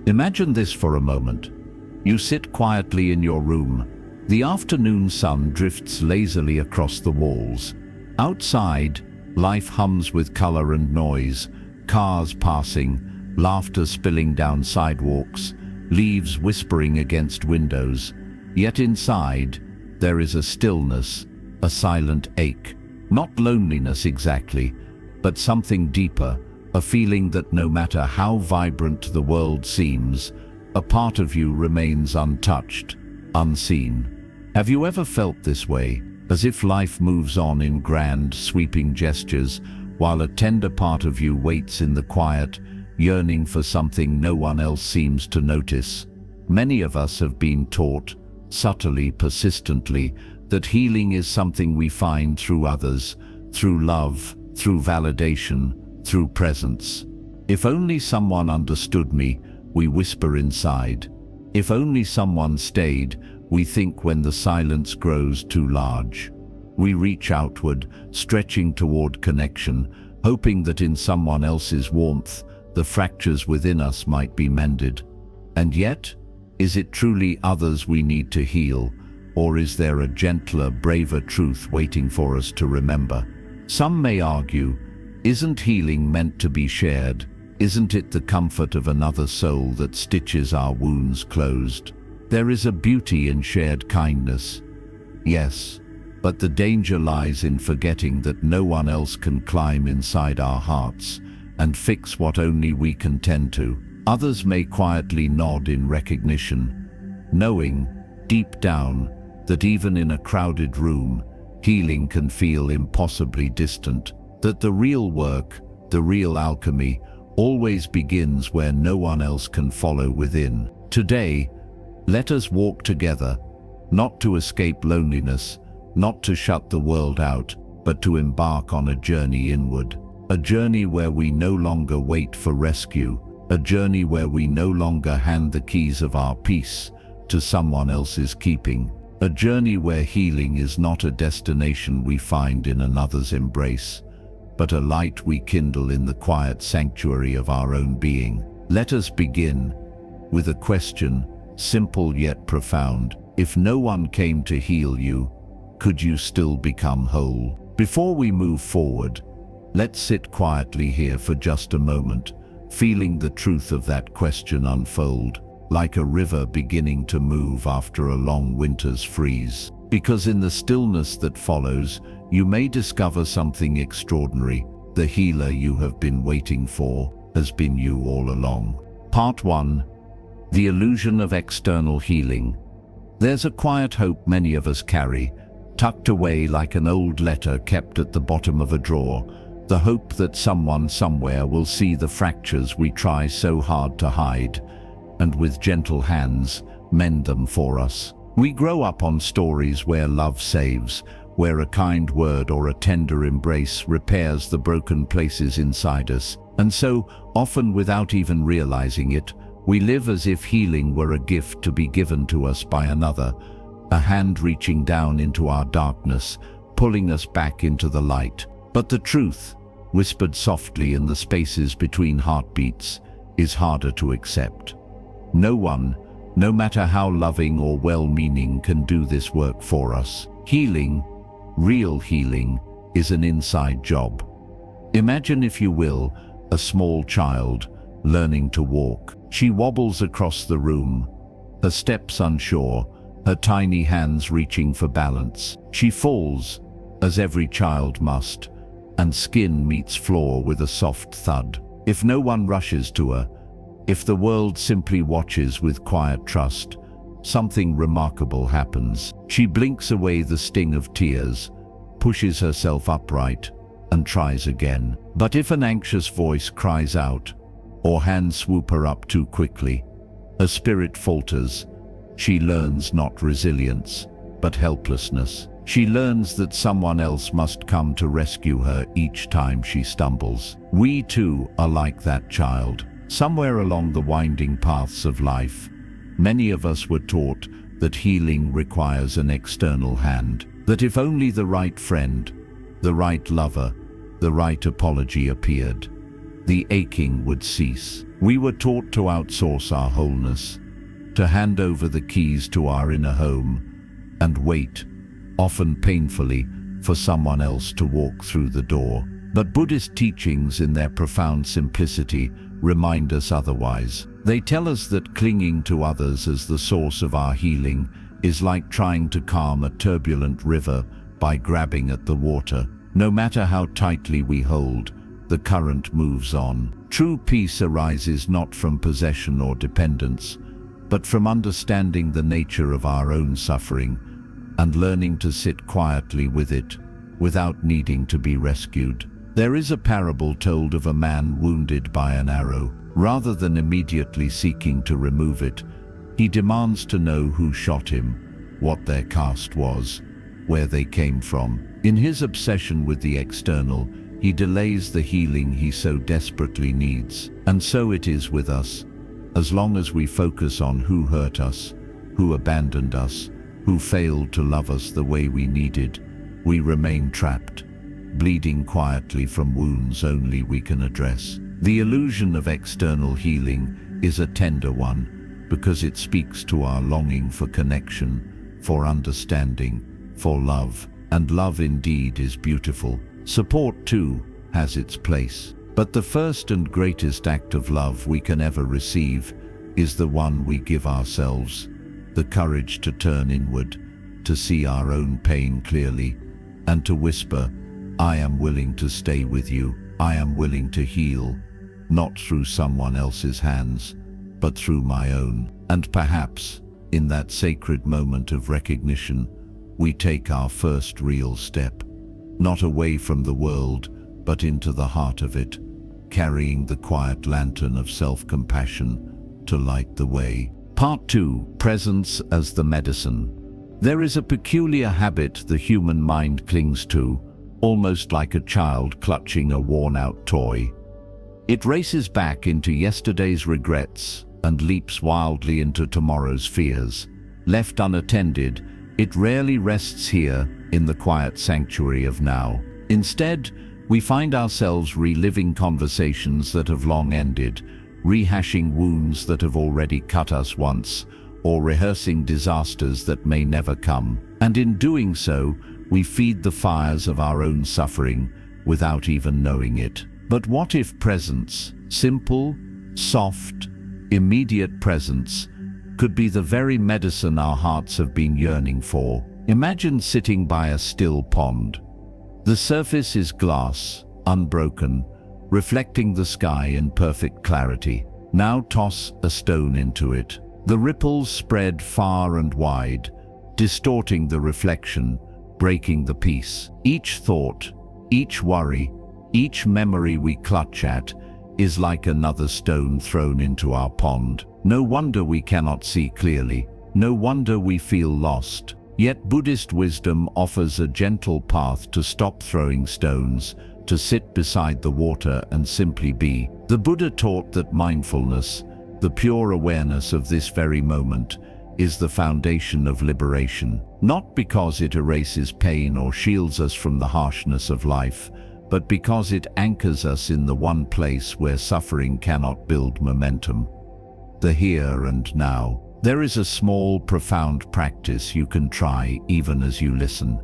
Imagine this for a moment. You sit quietly in your room. The afternoon sun drifts lazily across the walls. Outside, life hums with color and noise, cars passing, laughter spilling down sidewalks, leaves whispering against windows. Yet inside, there is a stillness, a silent ache. Not loneliness exactly, but something deeper, a feeling that no matter how vibrant the world seems, a part of you remains untouched, unseen. Have you ever felt this way, as if life moves on in grand, sweeping gestures, while a tender part of you waits in the quiet, yearning for something no one else seems to notice? Many of us have been taught, subtly, persistently, that healing is something we find through others, through love, through validation, through presence. If only someone understood me, we whisper inside. If only someone stayed, we think when the silence grows too large. We reach outward, stretching toward connection, hoping that in someone else's warmth, the fractures within us might be mended. And yet, is it truly others we need to heal, or is there a gentler, braver truth waiting for us to remember? Some may argue, isn't healing meant to be shared? Isn't it the comfort of another soul that stitches our wounds closed? There is a beauty in shared kindness. Yes, but the danger lies in forgetting that no one else can climb inside our hearts and fix what only we can tend to. Others may quietly nod in recognition, knowing, deep down, that even in a crowded room, healing can feel impossibly distant, that the real work, the real alchemy, always begins where no one else can follow within. Today, let us walk together, not to escape loneliness, not to shut the world out, but to embark on a journey inward. A journey where we no longer wait for rescue, a journey where we no longer hand the keys of our peace to someone else's keeping, a journey where healing is not a destination we find in another's embrace, but a light we kindle in the quiet sanctuary of our own being. Let us begin with a question, simple yet profound. If no one came to heal you, could you still become whole? Before we move forward, let's sit quietly here for just a moment, feeling the truth of that question unfold, like a river beginning to move after a long winter's freeze. Because in the stillness that follows, you may discover something extraordinary. The healer you have been waiting for has been you all along. Part 1. The illusion of external healing. There's a quiet hope many of us carry, tucked away like an old letter kept at the bottom of a drawer, the hope that someone somewhere will see the fractures we try so hard to hide, and with gentle hands, mend them for us. We grow up on stories where love saves, where a kind word or a tender embrace repairs the broken places inside us, and so, often without even realizing it, we live as if healing were a gift to be given to us by another, a hand reaching down into our darkness, pulling us back into the light. But the truth, whispered softly in the spaces between heartbeats, is harder to accept. No one, no matter how loving or well-meaning, can do this work for us. Healing, real healing, is an inside job. Imagine, if you will, a small child learning to walk. She wobbles across the room, her steps unsure, her tiny hands reaching for balance. She falls, as every child must, and skin meets floor with a soft thud. If no one rushes to her, if the world simply watches with quiet trust, something remarkable happens. She blinks away the sting of tears, pushes herself upright, and tries again. But if an anxious voice cries out, or hands swoop her up too quickly, her spirit falters. She learns not resilience, but helplessness. She learns that someone else must come to rescue her each time she stumbles. We too are like that child. Somewhere along the winding paths of life, many of us were taught that healing requires an external hand, that if only the right friend, the right lover, the right apology appeared, the aching would cease. We were taught to outsource our wholeness, to hand over the keys to our inner home, and wait, often painfully, for someone else to walk through the door. But Buddhist teachings, in their profound simplicity, remind us otherwise. They tell us that clinging to others as the source of our healing is like trying to calm a turbulent river by grabbing at the water. No matter how tightly we hold, the current moves on. True peace arises not from possession or dependence, but from understanding the nature of our own suffering and learning to sit quietly with it without needing to be rescued. There is a parable told of a man wounded by an arrow. Rather than immediately seeking to remove it, he demands to know who shot him, what their caste was, where they came from. In his obsession with the external, he delays the healing he so desperately needs. And so it is with us. As long as we focus on who hurt us, who abandoned us, who failed to love us the way we needed, we remain trapped, bleeding quietly from wounds only we can address. The illusion of external healing is a tender one because it speaks to our longing for connection, for understanding, for love. And love indeed is beautiful. Support too has its place. But the first and greatest act of love we can ever receive is the one we give ourselves, the courage to turn inward, to see our own pain clearly, and to whisper, "I am willing to stay with you. I am willing to heal, not through someone else's hands, but through my own." And perhaps, in that sacred moment of recognition, we take our first real step, not away from the world, but into the heart of it, carrying the quiet lantern of self-compassion to light the way. Part 2. Presence as the medicine. There is a peculiar habit the human mind clings to, almost like a child clutching a worn-out toy. It races back into yesterday's regrets and leaps wildly into tomorrow's fears. Left unattended, it rarely rests here in the quiet sanctuary of now. Instead, we find ourselves reliving conversations that have long ended, rehashing wounds that have already cut us once, or rehearsing disasters that may never come. And in doing so, we feed the fires of our own suffering without even knowing it. But what if presence, simple, soft, immediate presence, could be the very medicine our hearts have been yearning for? Imagine sitting by a still pond. The surface is glass, unbroken, reflecting the sky in perfect clarity. Now toss a stone into it. The ripples spread far and wide, distorting the reflection, breaking the peace. Each thought, each worry, each memory we clutch at is like another stone thrown into our pond. No wonder we cannot see clearly. No wonder we feel lost. Yet Buddhist wisdom offers a gentle path to stop throwing stones, to sit beside the water and simply be. The Buddha taught that mindfulness, the pure awareness of this very moment, is the foundation of liberation. Not because it erases pain or shields us from the harshness of life, but because it anchors us in the one place where suffering cannot build momentum, the here and now. There is a small, profound practice you can try even as you listen.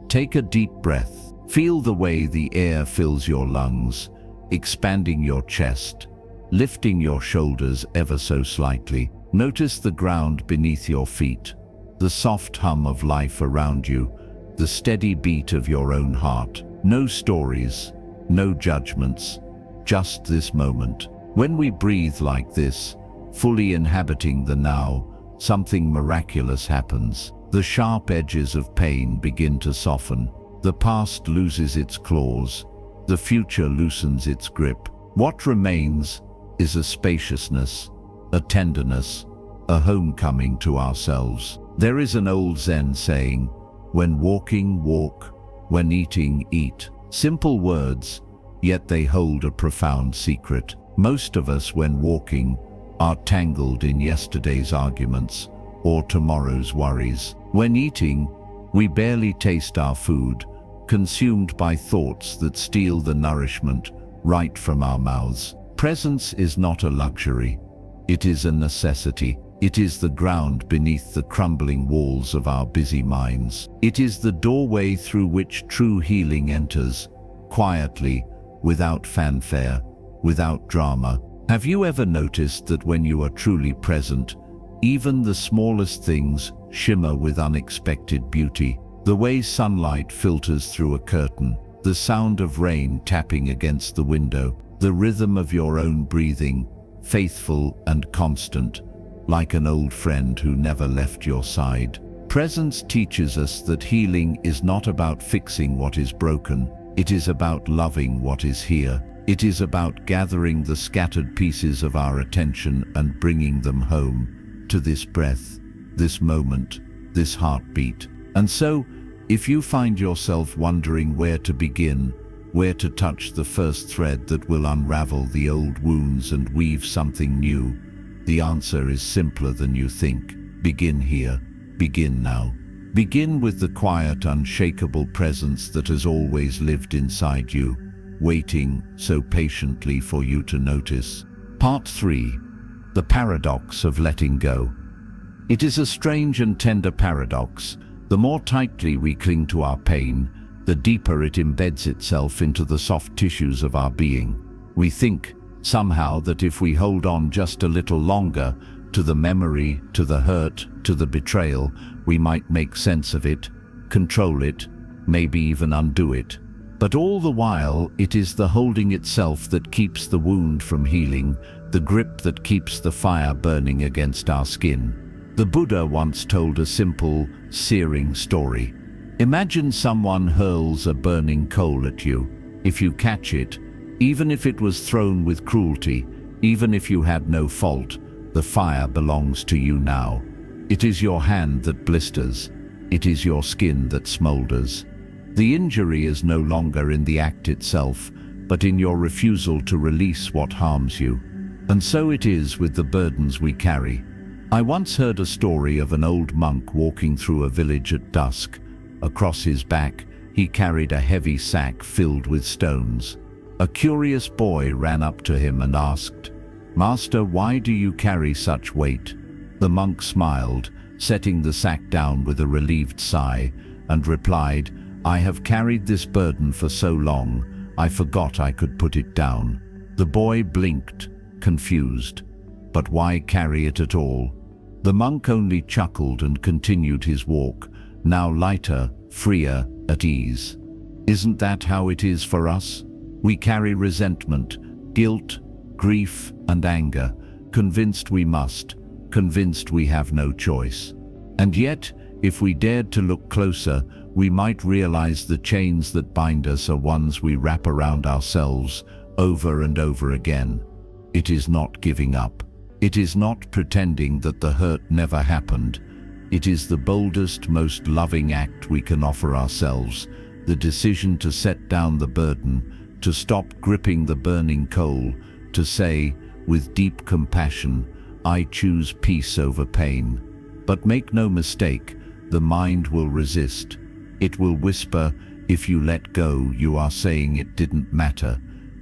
Take a deep breath. Feel the way the air fills your lungs, expanding your chest, lifting your shoulders ever so slightly. Notice the ground beneath your feet, the soft hum of life around you, the steady beat of your own heart. No stories, no judgments, just this moment. When we breathe like this, fully inhabiting the now, something miraculous happens. The sharp edges of pain begin to soften. The past loses its claws. The future loosens its grip. What remains is a spaciousness, a tenderness, a homecoming to ourselves. There is an old Zen saying, "When walking, walk. When eating, eat." Simple words, yet they hold a profound secret. Most of us, when walking, are tangled in yesterday's arguments or tomorrow's worries. When eating, we barely taste our food, consumed by thoughts that steal the nourishment right from our mouths. Presence is not a luxury. It is a necessity. It is the ground beneath the crumbling walls of our busy minds. It is the doorway through which true healing enters, quietly, without fanfare, without drama. Have you ever noticed that when you are truly present, even the smallest things shimmer with unexpected beauty? The way sunlight filters through a curtain, the sound of rain tapping against the window, the rhythm of your own breathing, faithful and constant, like an old friend who never left your side. Presence teaches us that healing is not about fixing what is broken. It is about loving what is here. It is about gathering the scattered pieces of our attention and bringing them home to this breath, this moment, this heartbeat. And so, if you find yourself wondering where to begin, where to touch the first thread that will unravel the old wounds and weave something new, the answer is simpler than you think. Begin here. Begin now. Begin with the quiet, unshakable presence that has always lived inside you, waiting so patiently for you to notice. Part 3. The paradox of letting go. It is a strange and tender paradox. The more tightly we cling to our pain, the deeper it embeds itself into the soft tissues of our being. We think, somehow, that if we hold on just a little longer to the memory, to the hurt, to the betrayal, we might make sense of it, control it, maybe even undo it. But all the while, it is the holding itself that keeps the wound from healing, the grip that keeps the fire burning against our skin. The Buddha once told a simple, searing story. Imagine someone hurls a burning coal at you. If you catch it, even if it was thrown with cruelty, even if you had no fault, the fire belongs to you now. It is your hand that blisters. It is your skin that smolders. The injury is no longer in the act itself, but in your refusal to release what harms you. And so it is with the burdens we carry. I once heard a story of an old monk walking through a village at dusk. Across his back, he carried a heavy sack filled with stones. A curious boy ran up to him and asked, "Master, why do you carry such weight?" The monk smiled, setting the sack down with a relieved sigh, and replied, "I have carried this burden for so long, I forgot I could put it down." The boy blinked, confused. But why carry it at all? The monk only chuckled and continued his walk, now lighter, freer, at ease. Isn't that how it is for us? We carry resentment, guilt, grief, and anger, convinced we must, convinced we have no choice. And yet, if we dared to look closer, we might realize the chains that bind us are ones we wrap around ourselves over and over again. It is not giving up. It is not pretending that the hurt never happened. It is the boldest, most loving act we can offer ourselves, the decision to set down the burden, to stop gripping the burning coal, to say, with deep compassion, "I choose peace over pain." But make no mistake, the mind will resist. It will whisper, if you let go, you are saying it didn't matter.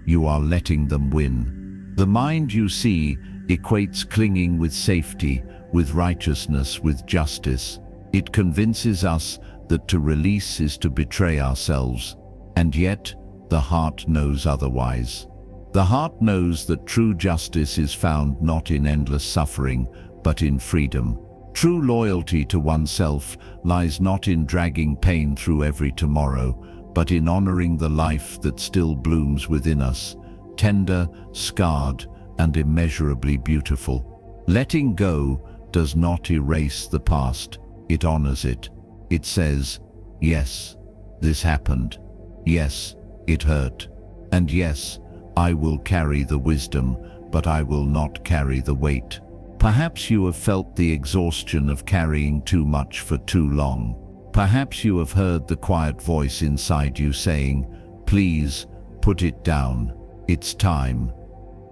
You are letting them win. The mind, you see, equates clinging with safety, with righteousness, with justice. It convinces us that to release is to betray ourselves. And yet, the heart knows otherwise. The heart knows that true justice is found not in endless suffering, but in freedom. True loyalty to oneself lies not in dragging pain through every tomorrow, but in honoring the life that still blooms within us, tender, scarred, and immeasurably beautiful. Letting go does not erase the past, it honors it. It says, yes, this happened. Yes, it hurt. And yes, I will carry the wisdom, but I will not carry the weight. Perhaps you have felt the exhaustion of carrying too much for too long. Perhaps you have heard the quiet voice inside you saying, "Please, put it down. It's time."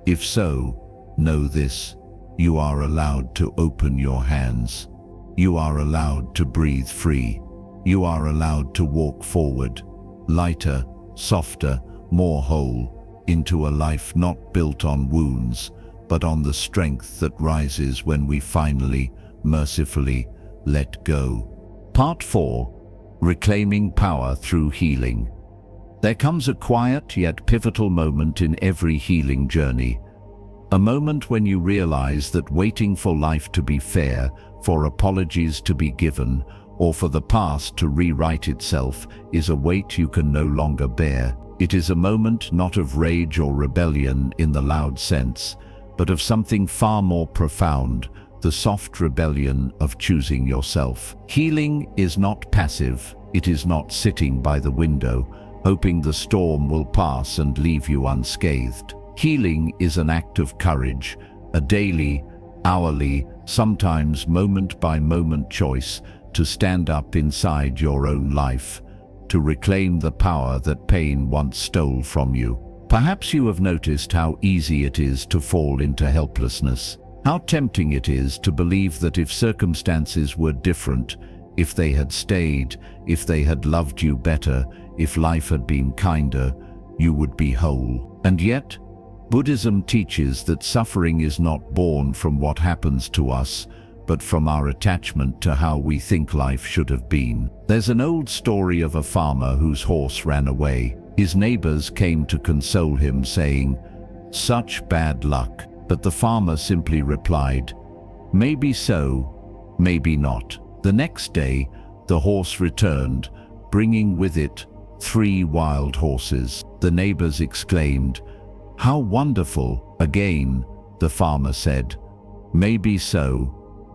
If so, know this: you are allowed to open your hands. You are allowed to breathe free. You are allowed to walk forward, lighter, softer, more whole. into a life not built on wounds, but on the strength that rises when we finally, mercifully, let go. Part 4. Reclaiming power through healing. There comes a quiet yet pivotal moment in every healing journey. A moment when you realize that waiting for life to be fair, for apologies to be given, or for the past to rewrite itself is a weight you can no longer bear. It is a moment not of rage or rebellion in the loud sense, but of something far more profound, the soft rebellion of choosing yourself. Healing is not passive. It is not sitting by the window, hoping the storm will pass and leave you unscathed. Healing is an act of courage, a daily, hourly, sometimes moment-by-moment choice to stand up inside your own life, to reclaim the power that pain once stole from you. Perhaps you have noticed how easy it is to fall into helplessness, how tempting it is to believe that if circumstances were different, if they had stayed, if they had loved you better, if life had been kinder, you would be whole. And yet, Buddhism teaches that suffering is not born from what happens to us, but from our attachment to how we think life should have been. There's an old story of a farmer whose horse ran away. His neighbors came to console him, saying, "Such bad luck." But the farmer simply replied, "Maybe so, maybe not." The next day, the horse returned, bringing with it 3 wild horses. The neighbors exclaimed, "How wonderful!" Again, the farmer said, "Maybe so,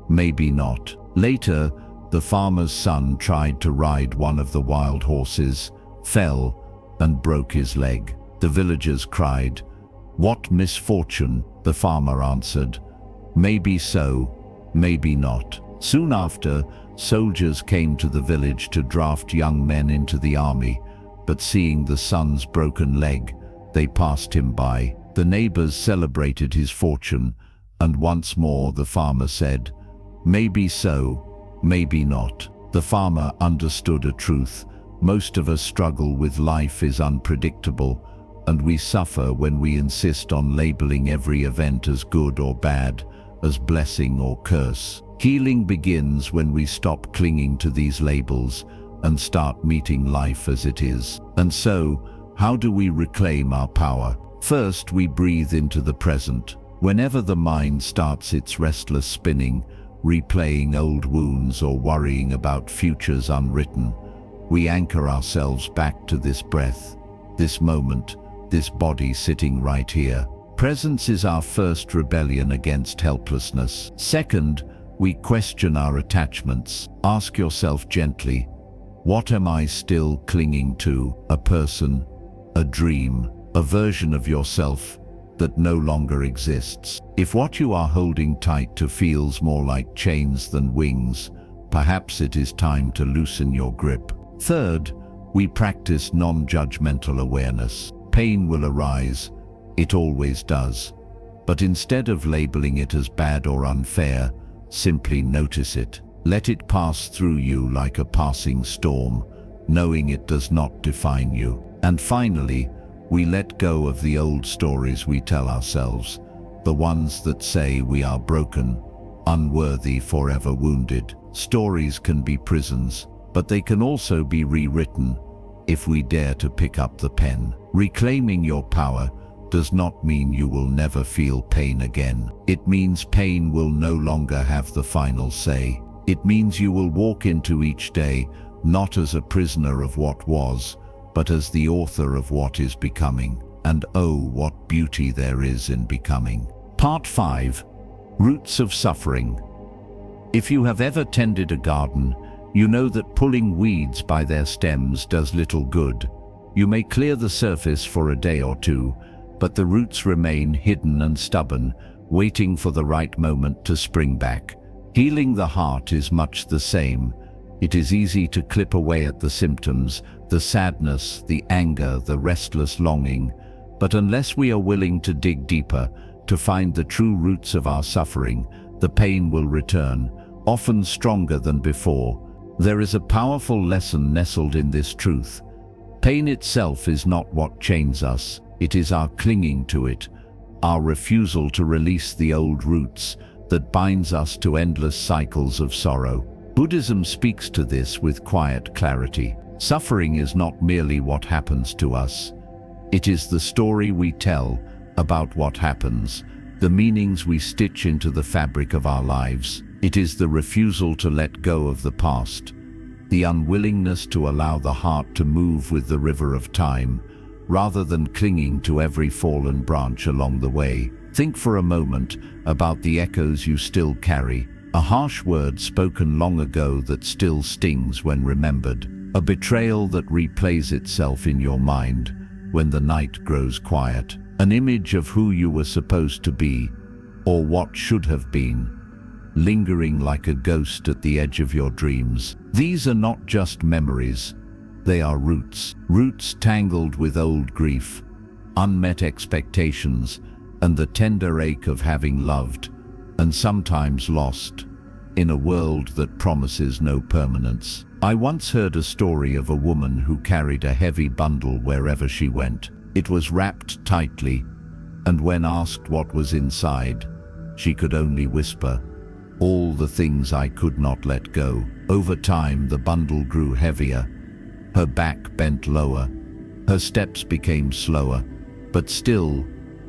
maybe not." Later, the farmer's son tried to ride one of the wild horses, fell, and broke his leg. The villagers cried, "What misfortune!" The farmer answered, "Maybe so, maybe not." Soon after, soldiers came to the village to draft young men into the army, but seeing the son's broken leg, they passed him by. The neighbors celebrated his fortune, and once more the farmer said, "Maybe so, maybe not." The farmer understood a truth. Most of us struggle with life is unpredictable, and we suffer when we insist on labeling every event as good or bad, as blessing or curse. Healing begins when we stop clinging to these labels and start meeting life as it is. And so, how do we reclaim our power? First, we breathe into the present. Whenever the mind starts its restless spinning, replaying old wounds or worrying about futures unwritten, we anchor ourselves back to this breath, this moment, this body sitting right here. Presence is our first rebellion against helplessness. Second, we question our attachments. Ask yourself gently, what am I still clinging to? A person, a dream, a version of yourself that no longer exists. If what you are holding tight to feels more like chains than wings, perhaps it is time to loosen your grip. Third, we practice non-judgmental awareness. Pain will arise, it always does. But instead of labeling it as bad or unfair, simply notice it. Let it pass through you like a passing storm, knowing it does not define you. And finally, we let go of the old stories we tell ourselves, the ones that say we are broken, unworthy, forever wounded. Stories can be prisons, but they can also be rewritten if we dare to pick up the pen. Reclaiming your power does not mean you will never feel pain again. It means pain will no longer have the final say. It means you will walk into each day not as a prisoner of what was, but as the author of what is becoming. And oh, what beauty there is in becoming. Part 5. Roots of Suffering. If you have ever tended a garden, you know that pulling weeds by their stems does little good. You may clear the surface for a day or two, but the roots remain hidden and stubborn, waiting for the right moment to spring back. Healing the heart is much the same. It is easy to clip away at the symptoms, the sadness, the anger, the restless longing, but unless we are willing to dig deeper, to find the true roots of our suffering, the pain will return, often stronger than before. There is a powerful lesson nestled in this truth. Pain itself is not what chains us. It is our clinging to it, our refusal to release the old roots that binds us to endless cycles of sorrow. Buddhism speaks to this with quiet clarity. Suffering is not merely what happens to us. It is the story we tell about what happens, the meanings we stitch into the fabric of our lives. It is the refusal to let go of the past, the unwillingness to allow the heart to move with the river of time, rather than clinging to every fallen branch along the way. Think for a moment about the echoes you still carry, a harsh word spoken long ago that still stings when remembered, a betrayal that replays itself in your mind when the night grows quiet, an image of who you were supposed to be, or what should have been, lingering like a ghost at the edge of your dreams. These are not just memories, they are roots. Roots tangled with old grief, unmet expectations, and the tender ache of having loved, and sometimes lost, in a world that promises no permanence. I once heard a story of a woman who carried a heavy bundle wherever she went. It was wrapped tightly, and when asked what was inside, she could only whisper, "All the things I could not let go." Over time, the bundle grew heavier. Her back bent lower. Her steps became slower. But still,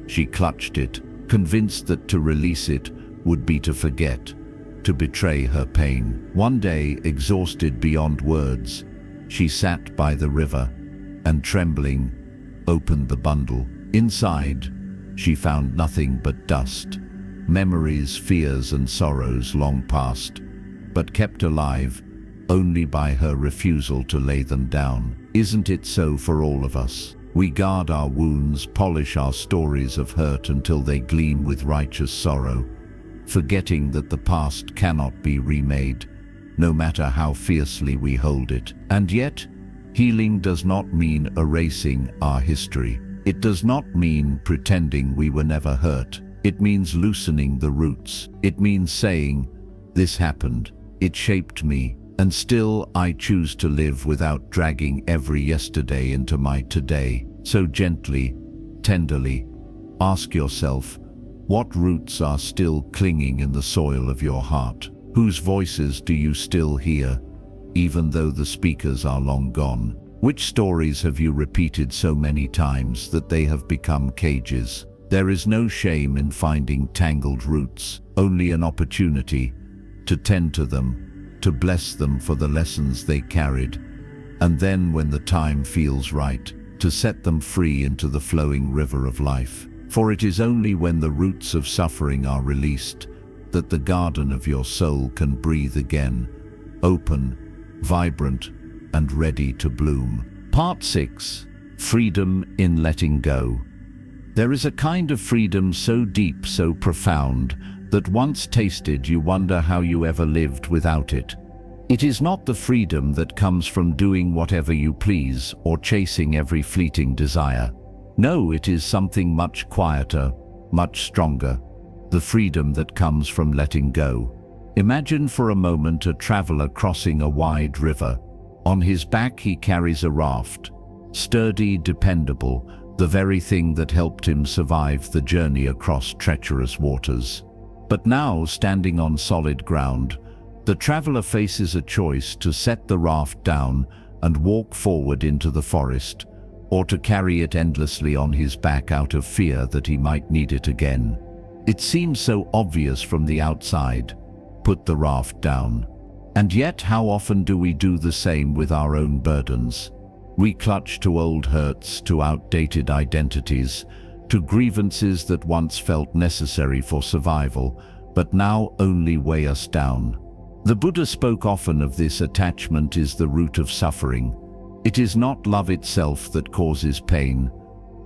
she clutched it, convinced that to release it would be to forget, to betray her pain. One day, exhausted beyond words, she sat by the river and, trembling, opened the bundle. Inside, she found nothing but dust. Memories, fears, and sorrows long past, but kept alive only by her refusal to lay them down. Isn't it so for all of us? We guard our wounds, polish our stories of hurt until they gleam with righteous sorrow, forgetting that the past cannot be remade, no matter how fiercely we hold it. And yet, healing does not mean erasing our history. It does not mean pretending we were never hurt. It means loosening the roots. It means saying, "This happened, it shaped me, and still I choose to live without dragging every yesterday into my today." So gently, tenderly, ask yourself, what roots are still clinging in the soil of your heart? Whose voices do you still hear, even though the speakers are long gone? Which stories have you repeated so many times that they have become cages? There is no shame in finding tangled roots, only an opportunity to tend to them, to bless them for the lessons they carried, and then, when the time feels right, to set them free into the flowing river of life. For it is only when the roots of suffering are released that the garden of your soul can breathe again, open, vibrant, and ready to bloom. Part 6. Freedom in letting go. There is a kind of freedom so deep, so profound, that once tasted you wonder how you ever lived without it. It is not the freedom that comes from doing whatever you please or chasing every fleeting desire. No, it is something much quieter, much stronger. The freedom that comes from letting go. Imagine for a moment a traveler crossing a wide river. On his back he carries a raft, sturdy, dependable, the very thing that helped him survive the journey across treacherous waters. But now, standing on solid ground, the traveler faces a choice to set the raft down and walk forward into the forest, or to carry it endlessly on his back out of fear that he might need it again. It seems so obvious from the outside. Put the raft down. And yet, how often do we do the same with our own burdens? We clutch to old hurts, to outdated identities, to grievances that once felt necessary for survival, but now only weigh us down. The Buddha spoke often of this. Attachment is the root of suffering. It is not love itself that causes pain,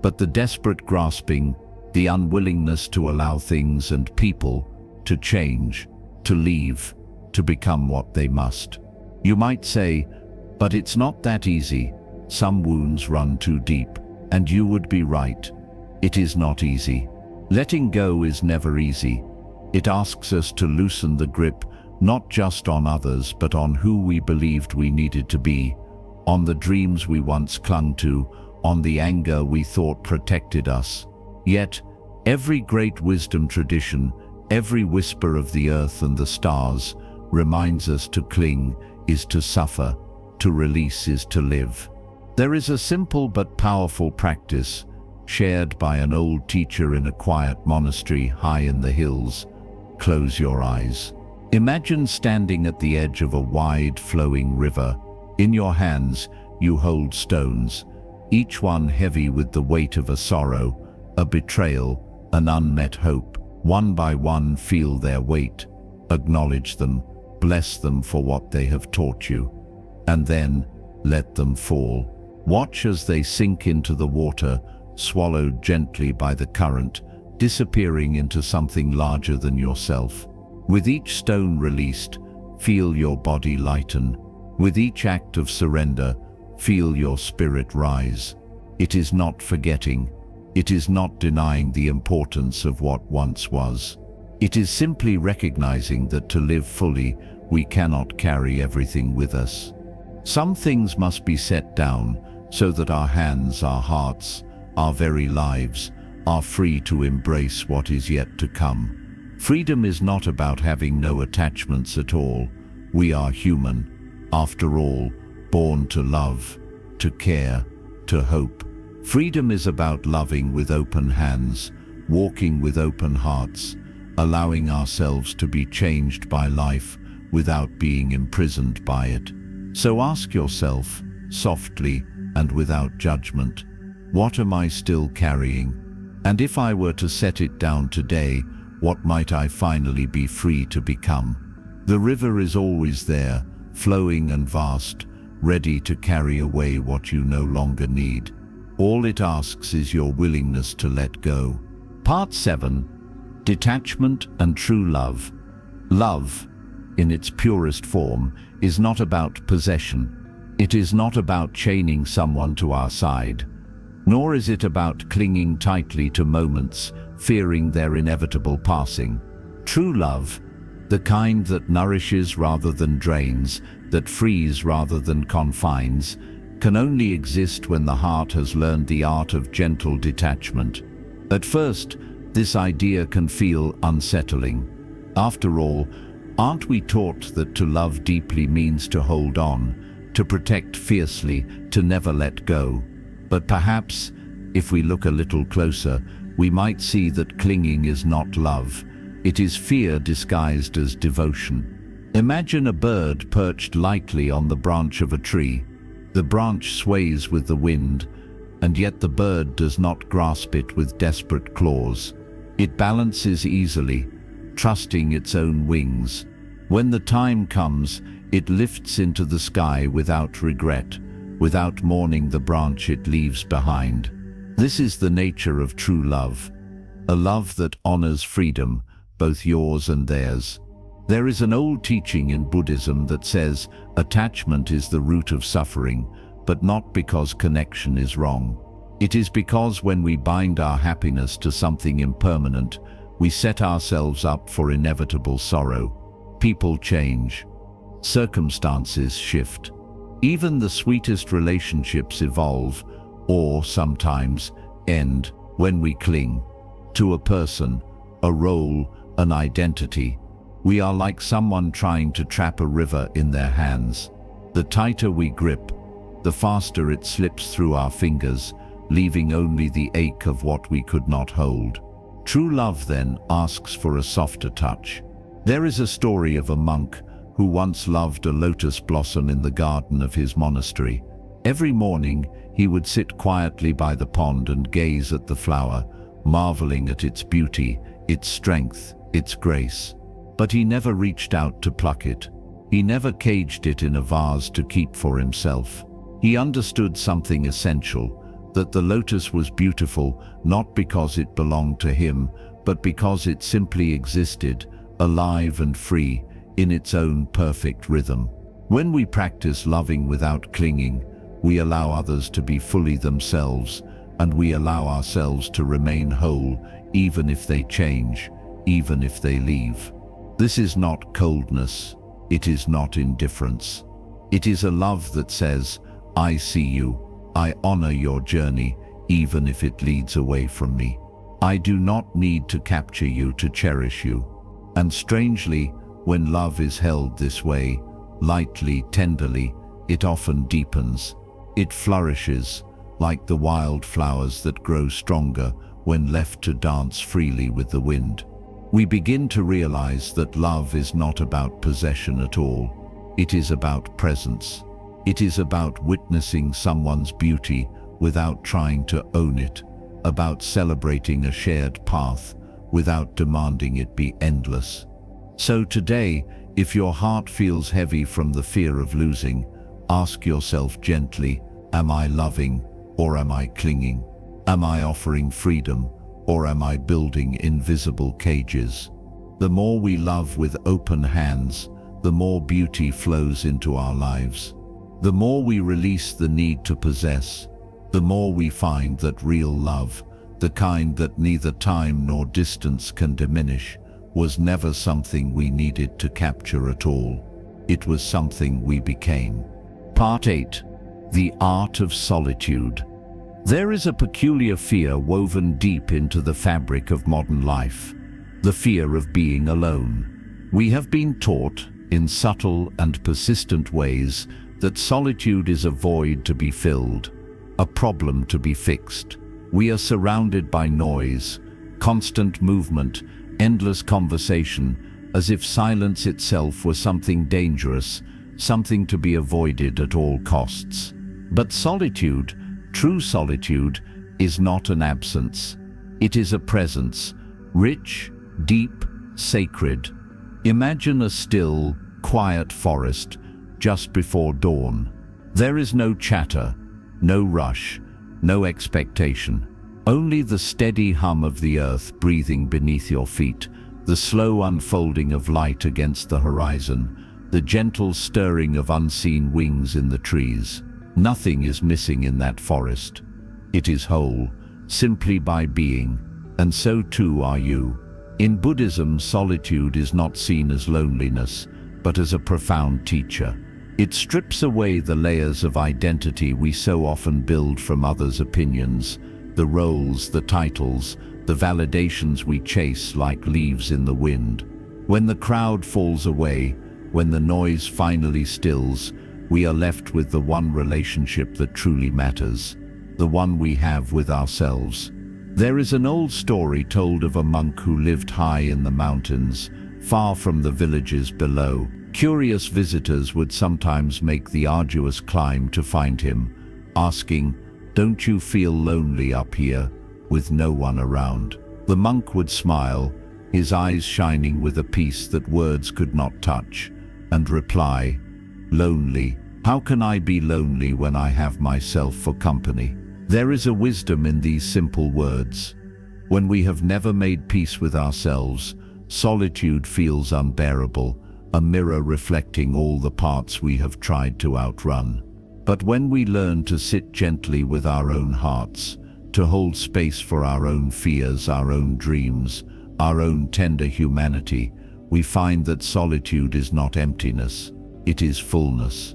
but the desperate grasping, the unwillingness to allow things and people to change, to leave, to become what they must. You might say, but it's not that easy. Some wounds run too deep, and you would be right. It is not easy. Letting go is never easy. It asks us to loosen the grip, not just on others, but on who we believed we needed to be, on the dreams we once clung to, on the anger we thought protected us. Yet, every great wisdom tradition, every whisper of the earth and the stars, reminds us to cling is to suffer, to release is to live. There is a simple but powerful practice, shared by an old teacher in a quiet monastery high in the hills. Close your eyes. Imagine standing at the edge of a wide, flowing river. In your hands, you hold stones, each one heavy with the weight of a sorrow, a betrayal, an unmet hope. One by one, feel their weight. Acknowledge them, bless them for what they have taught you, and then let them fall. Watch as they sink into the water, swallowed gently by the current, disappearing into something larger than yourself. With each stone released, feel your body lighten. With each act of surrender, feel your spirit rise. It is not forgetting. It is not denying the importance of what once was. It is simply recognizing that to live fully, we cannot carry everything with us. Some things must be set down so that our hands, our hearts, our very lives are free to embrace what is yet to come. Freedom is not about having no attachments at all. We are human, after all, born to love, to care, to hope. Freedom is about loving with open hands, walking with open hearts, allowing ourselves to be changed by life without being imprisoned by it. So ask yourself, softly and without judgment, what am I still carrying? And if I were to set it down today, what might I finally be free to become? The river is always there, flowing and vast, ready to carry away what you no longer need. All it asks is your willingness to let go. Part 7. Detachment and True Love. Love, in its purest form, is not about possession. It is not about chaining someone to our side. Nor is it about clinging tightly to moments, fearing their inevitable passing. True love, the kind that nourishes rather than drains, that frees rather than confines, can only exist when the heart has learned the art of gentle detachment. At first, this idea can feel unsettling. After all, aren't we taught that to love deeply means to hold on, to protect fiercely, to never let go? But perhaps, if we look a little closer, we might see that clinging is not love. It is fear disguised as devotion. Imagine a bird perched lightly on the branch of a tree. The branch sways with the wind, and yet the bird does not grasp it with desperate claws. It balances easily, trusting its own wings. When the time comes, it lifts into the sky without regret, without mourning the branch it leaves behind. This is the nature of true love, a love that honors freedom, both yours and theirs. There is an old teaching in Buddhism that says attachment is the root of suffering, but not because connection is wrong. It is because when we bind our happiness to something impermanent, we set ourselves up for inevitable sorrow. People change. Circumstances shift. Even the sweetest relationships evolve, or sometimes end, when we cling to a person, a role, an identity. We are like someone trying to trap a river in their hands. The tighter we grip, the faster it slips through our fingers, leaving only the ache of what we could not hold. True love, then, asks for a softer touch. There is a story of a monk who once loved a lotus blossom in the garden of his monastery. Every morning, he would sit quietly by the pond and gaze at the flower, marveling at its beauty, its strength, its grace. But he never reached out to pluck it. He never caged it in a vase to keep for himself. He understood something essential, that the lotus was beautiful not because it belonged to him, but because it simply existed, alive and free, in its own perfect rhythm. When we practice loving without clinging, we allow others to be fully themselves, and we allow ourselves to remain whole, even if they change, even if they leave. This is not coldness. It is not indifference. It is a love that says, I see you, I honor your journey, even if it leads away from me. I do not need to capture you to cherish you. And strangely, when love is held this way, lightly, tenderly, it often deepens. It flourishes, like the wild flowers that grow stronger when left to dance freely with the wind. We begin to realize that love is not about possession at all. It is about presence. It is about witnessing someone's beauty without trying to own it, about celebrating a shared path without demanding it be endless. So today, if your heart feels heavy from the fear of losing, ask yourself gently, am I loving or am I clinging? Am I offering freedom or am I building invisible cages? The more we love with open hands, the more beauty flows into our lives. The more we release the need to possess, the more we find that real love, the kind that neither time nor distance can diminish, was never something we needed to capture at all. It was something we became. Part 8. The Art of Solitude. There is a peculiar fear woven deep into the fabric of modern life, the fear of being alone. We have been taught, in subtle and persistent ways, that solitude is a void to be filled, a problem to be fixed. We are surrounded by noise, constant movement, endless conversation, as if silence itself were something dangerous, something to be avoided at all costs. But solitude, true solitude, is not an absence. It is a presence, rich, deep, sacred. Imagine a still, quiet forest just before dawn. There is no chatter, no rush, no expectation. Only the steady hum of the earth breathing beneath your feet, the slow unfolding of light against the horizon, the gentle stirring of unseen wings in the trees. Nothing is missing in that forest. It is whole, simply by being, and so too are you. In Buddhism, solitude is not seen as loneliness, but as a profound teacher. It strips away the layers of identity we so often build from others' opinions, the roles, the titles, the validations we chase like leaves in the wind. When the crowd falls away, when the noise finally stills, we are left with the one relationship that truly matters, the one we have with ourselves. There is an old story told of a monk who lived high in the mountains, far from the villages below. Curious visitors would sometimes make the arduous climb to find him, asking, "Don't you feel lonely up here, with no one around?" The monk would smile, his eyes shining with a peace that words could not touch, and reply, "Lonely? How can I be lonely when I have myself for company?" There is a wisdom in these simple words. When we have never made peace with ourselves, solitude feels unbearable, a mirror reflecting all the parts we have tried to outrun. But when we learn to sit gently with our own hearts, to hold space for our own fears, our own dreams, our own tender humanity, we find that solitude is not emptiness, it is fullness.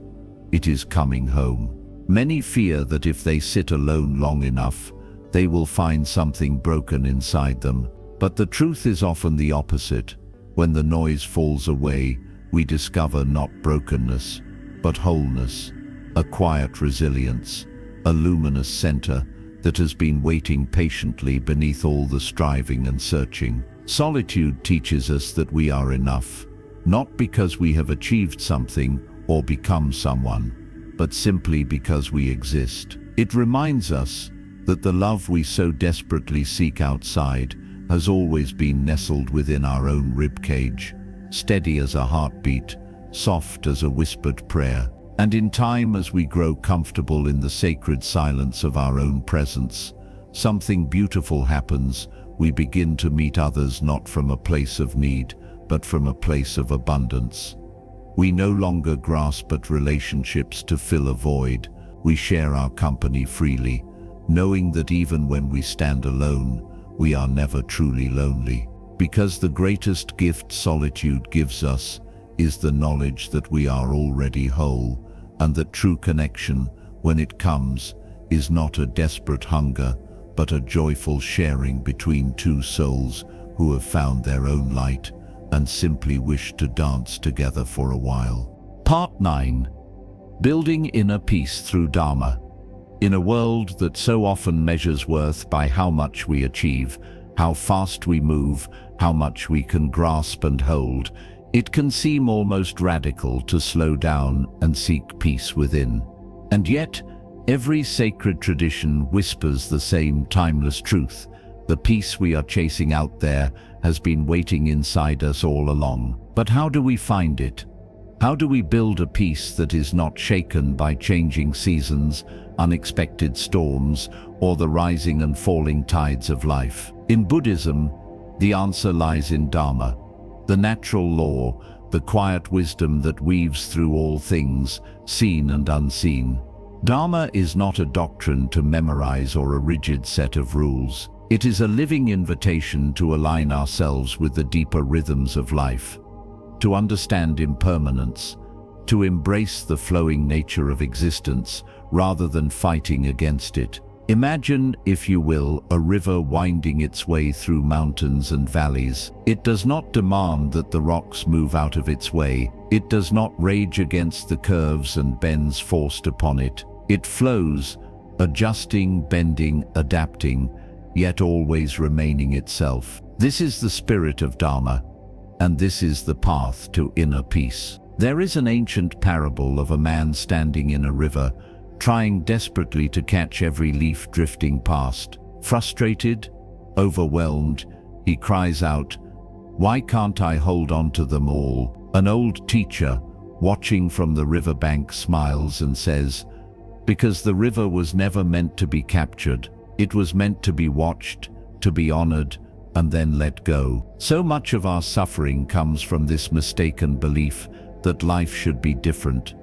It is coming home. Many fear that if they sit alone long enough, they will find something broken inside them. But the truth is often the opposite. When the noise falls away, we discover not brokenness, but wholeness, a quiet resilience, a luminous center that has been waiting patiently beneath all the striving and searching. Solitude teaches us that we are enough, not because we have achieved something or become someone, but simply because we exist. It reminds us that the love we so desperately seek outside has always been nestled within our own ribcage, steady as a heartbeat, soft as a whispered prayer. And in time, as we grow comfortable in the sacred silence of our own presence, something beautiful happens. We begin to meet others not from a place of need, but from a place of abundance. We no longer grasp at relationships to fill a void. We share our company freely, knowing that even when we stand alone, we are never truly lonely. Because the greatest gift solitude gives us is the knowledge that we are already whole, and that true connection, when it comes, is not a desperate hunger, but a joyful sharing between two souls who have found their own light and simply wish to dance together for a while. Part 9. Building inner peace through Dharma. In a world that so often measures worth by how much we achieve, how fast we move, how much we can grasp and hold, it can seem almost radical to slow down and seek peace within. And yet, every sacred tradition whispers the same timeless truth. The peace we are chasing out there has been waiting inside us all along. But how do we find it? How do we build a peace that is not shaken by changing seasons, unexpected storms, or the rising and falling tides of life? In Buddhism, the answer lies in Dharma, the natural law, the quiet wisdom that weaves through all things, seen and unseen. Dharma is not a doctrine to memorize or a rigid set of rules. It is a living invitation to align ourselves with the deeper rhythms of life, to understand impermanence, to embrace the flowing nature of existence rather than fighting against it. Imagine, if you will, a river winding its way through mountains and valleys. It does not demand that the rocks move out of its way. It does not rage against the curves and bends forced upon it. It flows, adjusting, bending, adapting, yet always remaining itself. This is the spirit of Dharma, and this is the path to inner peace. There is an ancient parable of a man standing in a river, trying desperately to catch every leaf drifting past. Frustrated, overwhelmed, he cries out, "Why can't I hold on to them all?" An old teacher, watching from the riverbank, smiles and says, "Because the river was never meant to be captured. It was meant to be watched, to be honored, and then let go." So much of our suffering comes from this mistaken belief that life should be different,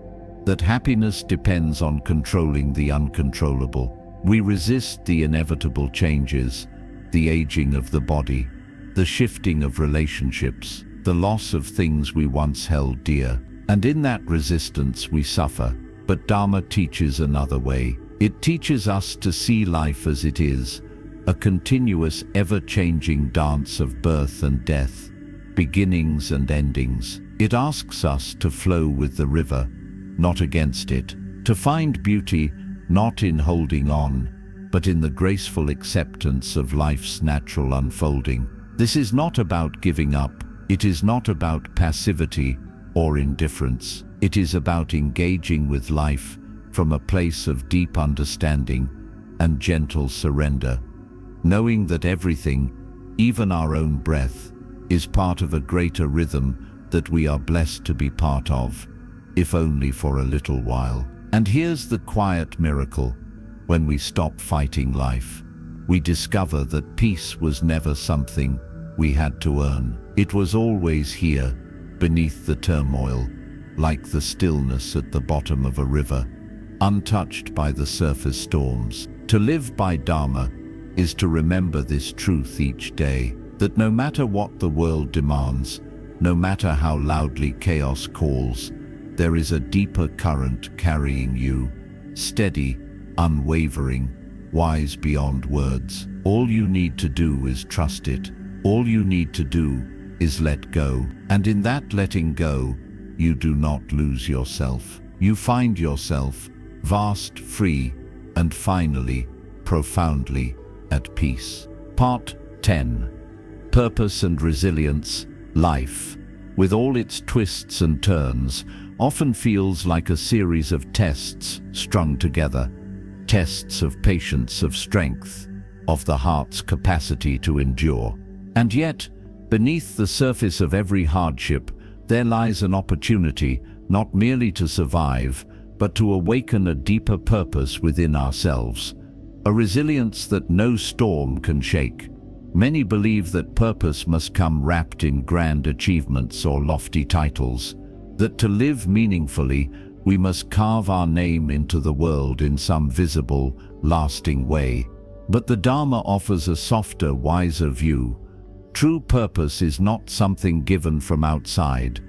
that happiness depends on controlling the uncontrollable. We resist the inevitable changes, the aging of the body, the shifting of relationships, the loss of things we once held dear. And in that resistance we suffer. But Dharma teaches another way. It teaches us to see life as it is, a continuous, ever-changing dance of birth and death, beginnings and endings. It asks us to flow with the river, not against it, to find beauty not in holding on, but in the graceful acceptance of life's natural unfolding. This is not about giving up. It is not about passivity or indifference. It is about engaging with life from a place of deep understanding and gentle surrender, knowing that everything, even our own breath, is part of a greater rhythm that we are blessed to be part of, if only for a little while. And here's the quiet miracle. When we stop fighting life, we discover that peace was never something we had to earn. It was always here, beneath the turmoil, like the stillness at the bottom of a river, untouched by the surface storms. To live by Dharma is to remember this truth each day, that no matter what the world demands, no matter how loudly chaos calls, there is a deeper current carrying you, steady, unwavering, wise beyond words. All you need to do is trust it. All you need to do is let go. And in that letting go, you do not lose yourself. You find yourself vast, free, and finally, profoundly at peace. Part 10. Purpose and resilience. Life, with all its twists and turns, often feels like a series of tests strung together. Tests of patience, of strength, of the heart's capacity to endure. And yet, beneath the surface of every hardship, there lies an opportunity not merely to survive, but to awaken a deeper purpose within ourselves, a resilience that no storm can shake. Many believe that purpose must come wrapped in grand achievements or lofty titles, that to live meaningfully, we must carve our name into the world in some visible, lasting way. But the Dharma offers a softer, wiser view. True purpose is not something given from outside.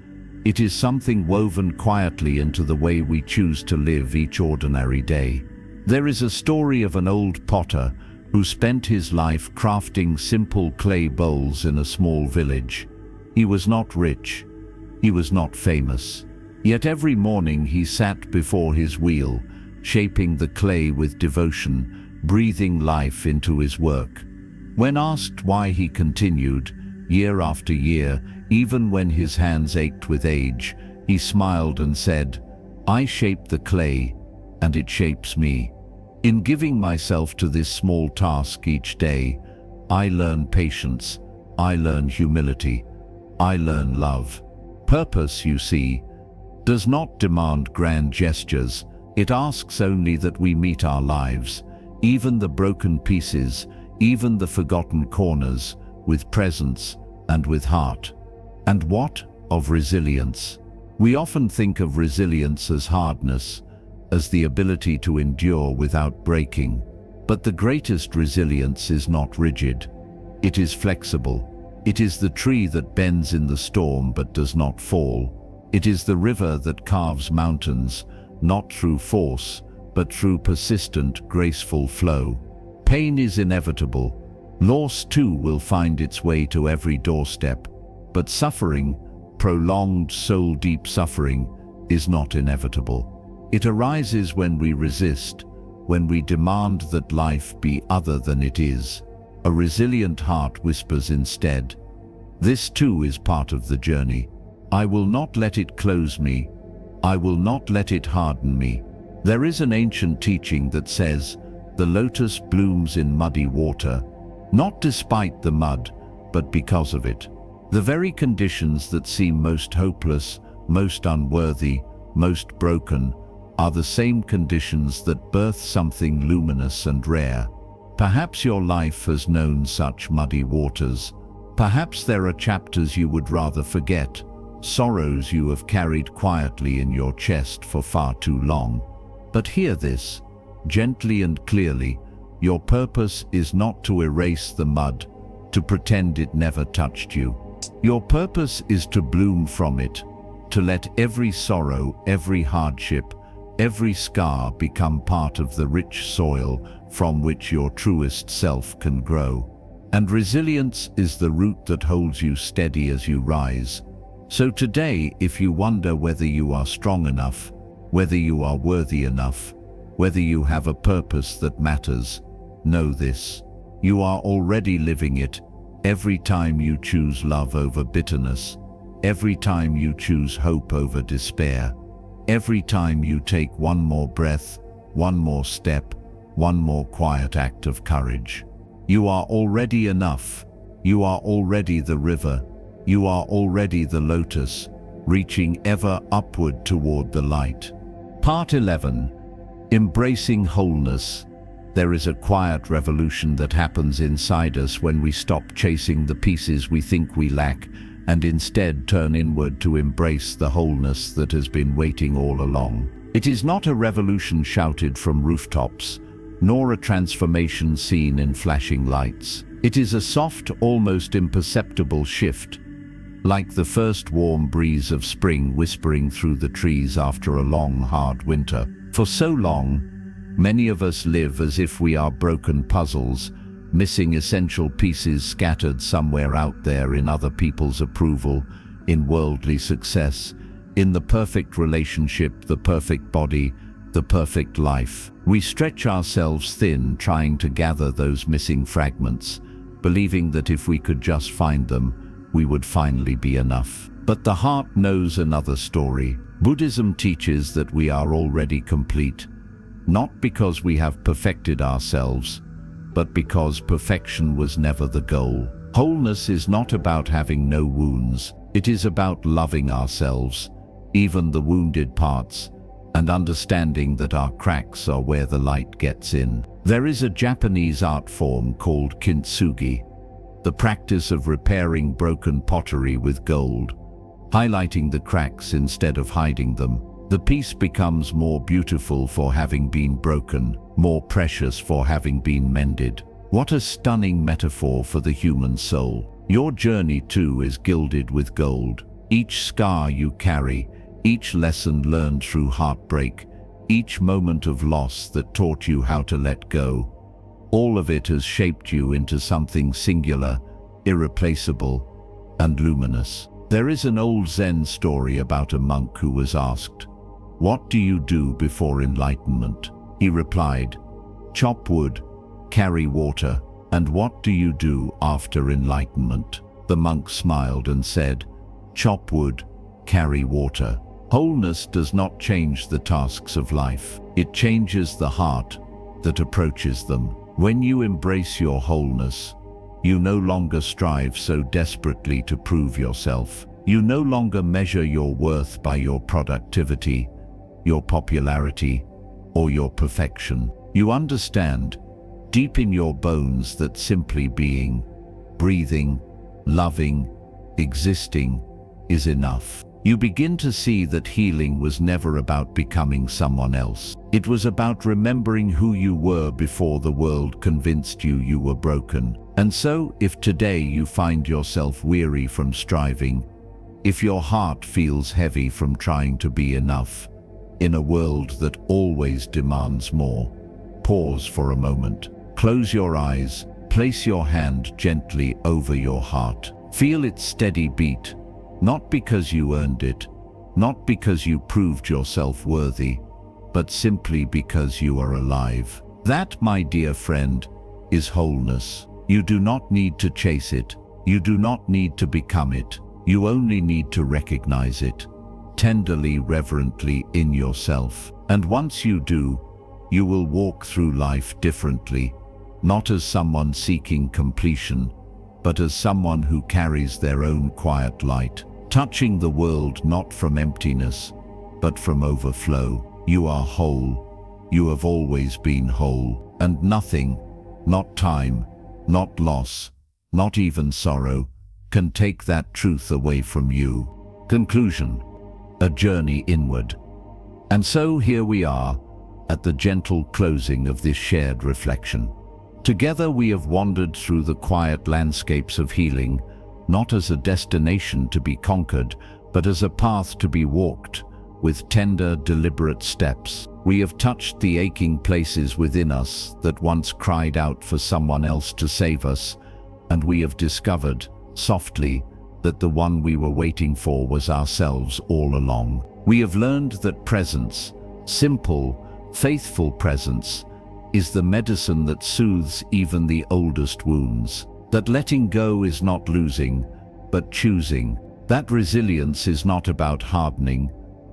It is something woven quietly into the way we choose to live each ordinary day. There is a story of an old potter who spent his life crafting simple clay bowls in a small village. He was not rich. He was not famous. Yet every morning he sat before his wheel, shaping the clay with devotion, breathing life into his work. When asked why he continued, year after year, even when his hands ached with age, he smiled and said, "I shape the clay, and it shapes me. In giving myself to this small task each day, I learn patience, I learn humility, I learn love." Purpose, you see, does not demand grand gestures. It asks only that we meet our lives, even the broken pieces, even the forgotten corners, with presence and with heart. And what of resilience? We often think of resilience as hardness, as the ability to endure without breaking. But the greatest resilience is not rigid. It is flexible. It is the tree that bends in the storm but does not fall. It is the river that carves mountains, not through force, but through persistent, graceful flow. Pain is inevitable. Loss too will find its way to every doorstep. But suffering, prolonged, soul-deep suffering, is not inevitable. It arises when we resist, when we demand that life be other than it is. A resilient heart whispers instead, "This too is part of the journey. I will not let it close me. I will not let it harden me." There is an ancient teaching that says, the lotus blooms in muddy water, not despite the mud, but because of it. The very conditions that seem most hopeless, most unworthy, most broken, are the same conditions that birth something luminous and rare. Perhaps your life has known such muddy waters. Perhaps there are chapters you would rather forget, sorrows you have carried quietly in your chest for far too long. But hear this, gently and clearly, your purpose is not to erase the mud, to pretend it never touched you. Your purpose is to bloom from it, to let every sorrow, every hardship, every scar become part of the rich soil from which your truest self can grow. And resilience is the root that holds you steady as you rise. So today, if you wonder whether you are strong enough, whether you are worthy enough, whether you have a purpose that matters, know this: you are already living it. Every time you choose love over bitterness, every time you choose hope over despair, every time you take one more breath, one more step, one more quiet act of courage, you are already enough. You are already the river. You are already the lotus, reaching ever upward toward the light. Part 11. Embracing wholeness. There is a quiet revolution that happens inside us when we stop chasing the pieces we think we lack and instead turn inward to embrace the wholeness that has been waiting all along. It is not a revolution shouted from rooftops, nor a transformation seen in flashing lights. It is a soft, almost imperceptible shift, like the first warm breeze of spring whispering through the trees after a long, hard winter. For so long, many of us live as if we are broken puzzles, missing essential pieces scattered somewhere out there in other people's approval, in worldly success, in the perfect relationship, the perfect body, the perfect life. We stretch ourselves thin trying to gather those missing fragments, believing that if we could just find them, we would finally be enough. But the heart knows another story. Buddhism teaches that we are already complete, not because we have perfected ourselves, but because perfection was never the goal. Wholeness is not about having no wounds. It is about loving ourselves, even the wounded parts, and understanding that our cracks are where the light gets in. There is a Japanese art form called kintsugi, the practice of repairing broken pottery with gold, highlighting the cracks instead of hiding them. The piece becomes more beautiful for having been broken, more precious for having been mended. What a stunning metaphor for the human soul. Your journey too is gilded with gold. Each scar you carry, each lesson learned through heartbreak, each moment of loss that taught you how to let go. All of it has shaped you into something singular, irreplaceable, and luminous. There is an old Zen story about a monk who was asked, "What do you do before enlightenment?" He replied, "Chop wood, carry water, and what do you do after enlightenment?" The monk smiled and said, "Chop wood, carry water." Wholeness does not change the tasks of life. It changes the heart that approaches them. When you embrace your wholeness, you no longer strive so desperately to prove yourself. You no longer measure your worth by your productivity, your popularity, or your perfection. You understand, deep in your bones, that simply being, breathing, loving, existing is enough. You begin to see that healing was never about becoming someone else. It was about remembering who you were before the world convinced you you were broken. And so, if today you find yourself weary from striving, if your heart feels heavy from trying to be enough, in a world that always demands more, pause for a moment. Close your eyes, place your hand gently over your heart. Feel its steady beat. Not because you earned it, not because you proved yourself worthy, but simply because you are alive. That, my dear friend, is wholeness. You do not need to chase it. You do not need to become it. You only need to recognize it, tenderly, reverently in yourself. And once you do, you will walk through life differently, not as someone seeking completion, but as someone who carries their own quiet light, touching the world not from emptiness, but from overflow. You are whole. You have always been whole, and nothing, not time, not loss, not even sorrow, can take that truth away from you. Conclusion: a journey inward. And so here we are, at the gentle closing of this shared reflection. Together we have wandered through the quiet landscapes of healing, not as a destination to be conquered, but as a path to be walked, with tender, deliberate steps. We have touched the aching places within us that once cried out for someone else to save us, and we have discovered, softly, that the one we were waiting for was ourselves all along. We have learned that presence, simple, faithful presence, is the medicine that soothes even the oldest wounds. That letting go is not losing, but choosing. That resilience is not about hardening,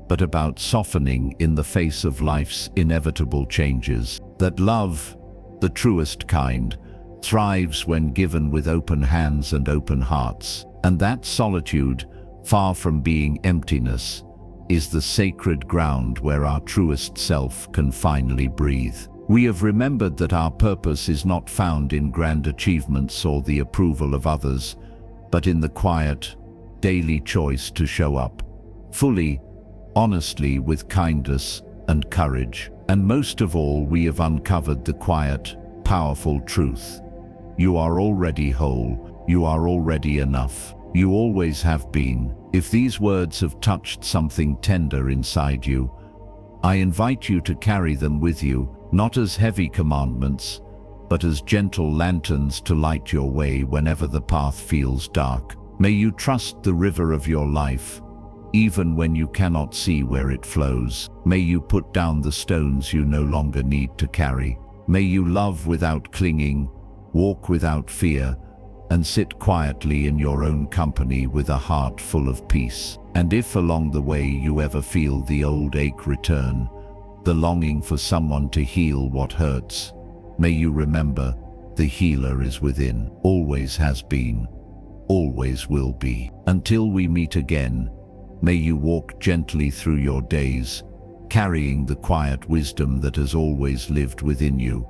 but about softening in the face of life's inevitable changes. That love, the truest kind, thrives when given with open hands and open hearts. And that solitude, far from being emptiness, is the sacred ground where our truest self can finally breathe. We have remembered that our purpose is not found in grand achievements or the approval of others, but in the quiet, daily choice to show up, fully, honestly, with kindness and courage. And most of all, we have uncovered the quiet, powerful truth. You are already whole. You are already enough. You always have been. If these words have touched something tender inside you, I invite you to carry them with you, not as heavy commandments, but as gentle lanterns to light your way whenever the path feels dark. May you trust the river of your life, even when you cannot see where it flows. May you put down the stones you no longer need to carry. May you love without clinging, walk without fear, and sit quietly in your own company with a heart full of peace. And if along the way you ever feel the old ache return, the longing for someone to heal what hurts, may you remember, the healer is within, always has been, always will be. Until we meet again, may you walk gently through your days, carrying the quiet wisdom that has always lived within you.